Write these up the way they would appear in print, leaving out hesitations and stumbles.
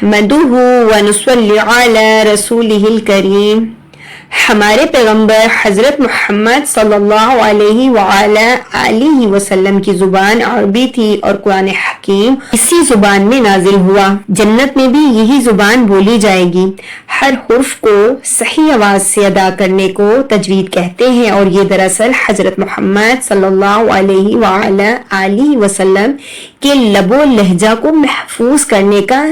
نحمدہ ونصلی علی رسولہ الکریم۔ ہمارے پیغمبر حضرت محمد صلی اللہ علیہ وآلہ آلہ وسلم کی زبان عربی تھی اور قرآن حکیم اسی زبان میں نازل ہوا۔ جنت میں بھی یہی زبان بولی جائے گی۔ ہر حرف کو صحیح آواز سے ادا کرنے کو تجوید کہتے ہیں، اور یہ دراصل حضرت محمد صلی اللہ علیہ وآلہ آلہ وسلم کے لب و لہجہ کو محفوظ کرنے کا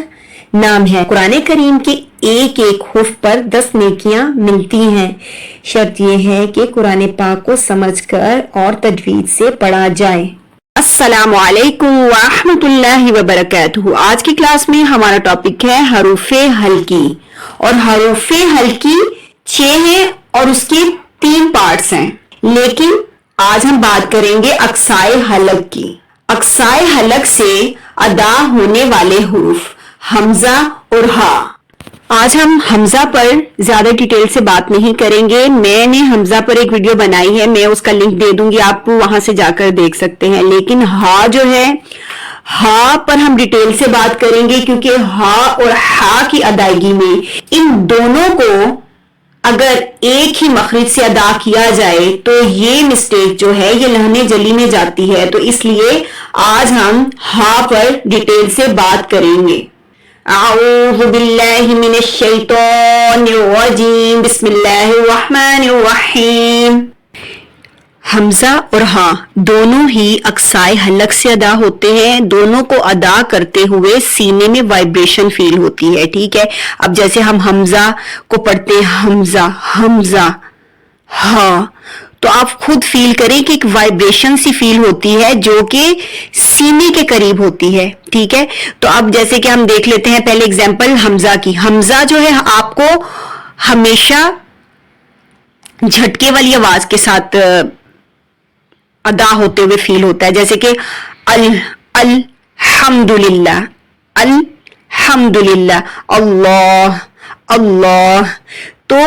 نام ہے۔ قرآن کریم کے ایک ایک حرف پر 10 نیکیاں ملتی ہیں۔ شرط یہ ہے کہ قرآن پاک کو سمجھ کر اور تجوید سے پڑھا جائے۔ السلام علیکم ورحمۃ اللہ وبرکاتہ۔ آج کی کلاس میں ہمارا ٹاپک ہے حروف ہلکی، اور حروف ہلکی 6 ہیں اور اس کے 3 پارٹس ہیں، لیکن آج ہم بات کریں گے اقصائے حلق کی۔ اقصائے حلق سے ادا ہونے والے حروف حمزہ اور ہا۔ آج ہم حمزہ پر زیادہ ڈیٹیل سے بات نہیں کریں گے۔ میں نے حمزہ پر ایک ویڈیو بنائی ہے، میں اس کا لنک دے دوں گی، آپ وہاں سے جا کر دیکھ سکتے ہیں۔ لیکن ہا جو ہے، ہا پر ہم ڈیٹیل سے بات کریں گے، کیونکہ ہا اور ہا کی ادائیگی میں ان دونوں کو اگر ایک ہی مخرج سے ادا کیا جائے تو یہ مسٹیک جو ہے یہ لہنے جلی میں جاتی ہے، تو اس لیے آج ہم ہا پر ڈیٹیل سے بات کریں گے۔ اعوذ باللہ من الشیطان الرجیم، بسم اللہ الرحمن الرحیم۔ حمزہ اور ہا دونوں ہی اقصائے حلق سے ادا ہوتے ہیں۔ دونوں کو ادا کرتے ہوئے سینے میں وائبریشن فیل ہوتی ہے، ٹھیک ہے۔ اب جیسے ہم حمزہ کو پڑھتے ہیں، حمزہ حمزہ ہا، تو آپ خود فیل کریں کہ ایک وائبریشن سی فیل ہوتی ہے جو کہ سینے کے قریب ہوتی ہے، ٹھیک ہے۔ تو اب جیسے کہ ہم دیکھ لیتے ہیں پہلے اگزامپل حمزہ کی۔ حمزہ جو ہے آپ کو ہمیشہ جھٹکے والی آواز کے ساتھ ادا ہوتے ہوئے فیل ہوتا ہے، جیسے کہ الحمدللہ، الحمدللہ، اللہ اللہ۔ تو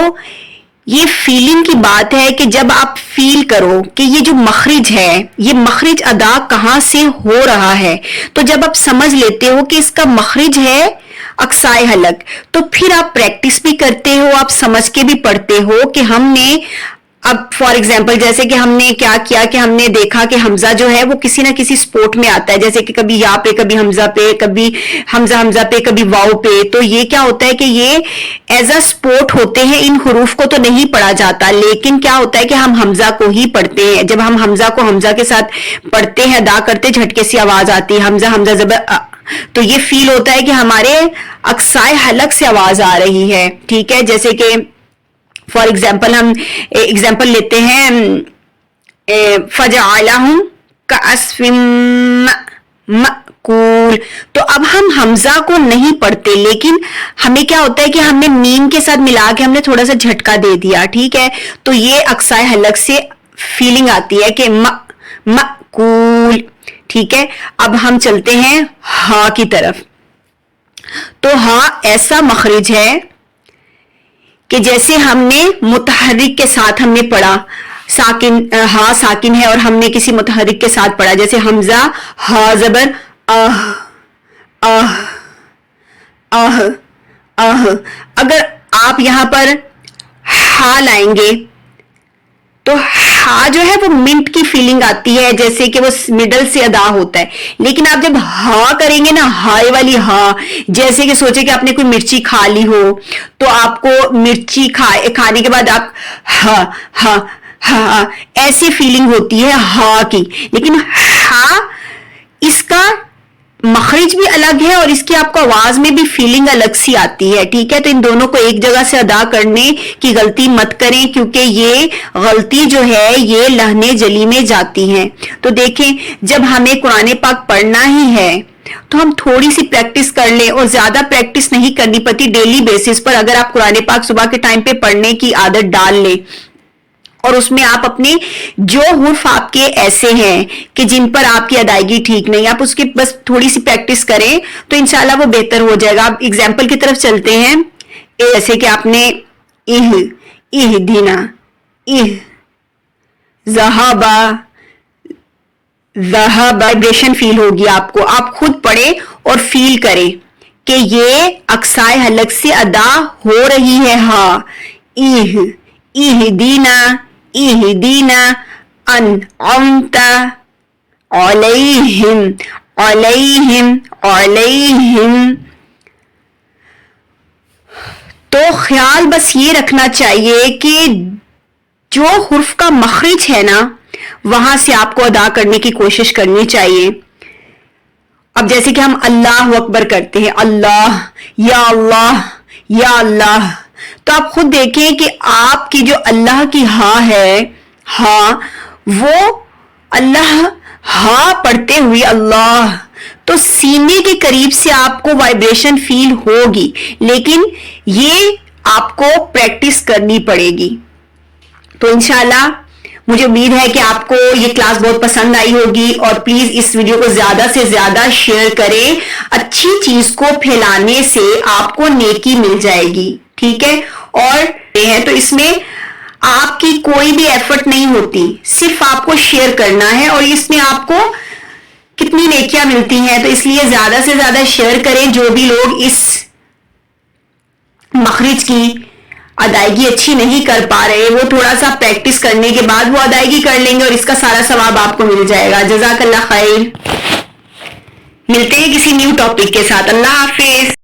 یہ فیلنگ کی بات ہے کہ جب آپ فیل کرو کہ یہ جو مخرج ہے، یہ مخرج ادا کہاں سے ہو رہا ہے، تو جب آپ سمجھ لیتے ہو کہ اس کا مخرج ہے اقصائے حلق، تو پھر آپ پریکٹس بھی کرتے ہو، آپ سمجھ کے بھی پڑھتے ہو کہ ہم نے اب فار ایگزامپل جیسے کہ ہم نے کیا کیا کہ ہم نے دیکھا کہ حمزہ جو ہے وہ کسی نہ کسی سپورٹ میں آتا ہے، جیسے کہ کبھی یا پہ، کبھی حمزہ پہ، کبھی حمزہ پہ، کبھی واؤ پہ۔ تو یہ کیا ہوتا ہے کہ یہ ایز اے سپورٹ ہوتے ہیں، ان حروف کو تو نہیں پڑھا جاتا، لیکن کیا ہوتا ہے کہ ہم حمزہ کو ہی پڑھتے ہیں۔ جب ہم حمزہ کو حمزہ کے ساتھ پڑھتے ہیں، ادا کرتے، جھٹکے سی آواز آتی ہے، حمزہ حمزہ زبر، تو یہ فیل ہوتا ہے کہ ہمارے اقصائے حلق سے آواز آ رہی ہے، ٹھیک ہے۔ جیسے کہ فار ایگزامپل ہم ایگزامپل لیتے ہیں فَجَعَلَهُمْ كَعَصْفٍ مَأْكُولٍ۔ تو اب ہم حمزہ کو نہیں پڑھتے، لیکن ہمیں کیا ہوتا ہے کہ ہم نے میم کے ساتھ ملا کے ہم نے تھوڑا سا جھٹکا دے دیا، ٹھیک ہے۔ تو یہ اقصائے حلق سے فیلنگ آتی ہے کہ مأکول، ٹھیک ہے۔ اب ہم چلتے ہیں ہا کی طرف۔ تو ہا ایسا مخرج ہے کہ جیسے ہم نے متحرک کے ساتھ ہم نے پڑھا، ساکن، ہا ساکن ہے اور ہم نے کسی متحرک کے ساتھ پڑھا، جیسے حمزہ ہا زبر آہ آہ آہ آہ۔ اگر آپ یہاں پر ہا لائیں گے تو ہا جو ہے وہ منٹ کی فیلنگ آتی ہے، جیسے کہ وہ مڈل سے ادا ہوتا ہے، لیکن آپ جب ہا کریں گے نا، ہائے والی ہا، جیسے کہ سوچے کہ آپ نے کوئی مرچی کھا لی ہو، تو آپ کو مرچی کھانے کے بعد آپ ہا ہا ہا ایسی فیلنگ ہوتی ہے ہا کی، لیکن ہا اس کا مخرج بھی الگ ہے اور اس کی آپ کو آواز میں بھی فیلنگ الگ سی آتی ہے، ٹھیک ہے۔ تو ان دونوں کو ایک جگہ سے ادا کرنے کی غلطی مت کریں، کیونکہ یہ غلطی جو ہے یہ لہنے جلی میں جاتی ہے۔ تو دیکھیں، جب ہمیں قرآن پاک پڑھنا ہی ہے تو ہم تھوڑی سی پریکٹس کر لیں، اور زیادہ پریکٹس نہیں کرنی پڑتی، ڈیلی بیسس پر اگر آپ قرآن پاک صبح کے ٹائم پہ پڑھنے کی عادت ڈال لیں، اور اس میں آپ اپنے جو حرف آپ کے ایسے ہیں کہ جن پر آپ کی ادائیگی ٹھیک نہیں، آپ اس کی بس تھوڑی سی پریکٹس کریں تو انشاءاللہ وہ بہتر ہو جائے گا۔ اب ایگزامپل کی طرف چلتے ہیں، جیسے کہ آپ نے دینا ذہابا، وائبریشن فیل ہوگی آپ کو، آپ خود پڑھیں اور فیل کریں کہ یہ اقصائے حلق سے ادا ہو رہی ہے ہاں. اہدینا اہدینا انعمت علیہم علیہم علیہم. تو خیال بس یہ رکھنا چاہیے کہ جو حرف کا مخرج ہے نا وہاں سے آپ کو ادا کرنے کی کوشش کرنی چاہیے. اب جیسے کہ ہم اللہ اکبر کرتے ہیں، اللہ یا اللہ یا اللہ، تو آپ خود دیکھیں کہ آپ کی جو اللہ کی ہاں ہے، ہاں وہ اللہ ہاں پڑھتے ہوئے اللہ، تو سینے کے قریب سے آپ کو وائبریشن فیل ہوگی، لیکن یہ آپ کو پریکٹس کرنی پڑے گی. تو انشاءاللہ مجھے امید ہے کہ آپ کو یہ کلاس بہت پسند آئی ہوگی، اور پلیز اس ویڈیو کو زیادہ سے زیادہ شیئر کریں. اچھی چیز کو پھیلانے سے آپ کو نیکی مل جائے گی، ٹھیک ہے. اور تو اس میں آپ کی کوئی بھی ایفرٹ نہیں ہوتی، صرف آپ کو شیئر کرنا ہے، اور اس میں آپ کو کتنی نیکیاں ملتی ہیں. تو اس لیے زیادہ سے زیادہ شیئر کریں. جو بھی لوگ اس مخرج کی ادائیگی اچھی نہیں کر پا رہے، وہ تھوڑا سا پریکٹس کرنے کے بعد وہ ادائیگی کر لیں گے، اور اس کا سارا ثواب آپ کو مل جائے گا. جزاک اللہ خیر. ملتے ہیں کسی نیو ٹاپک کے ساتھ. اللہ حافظ.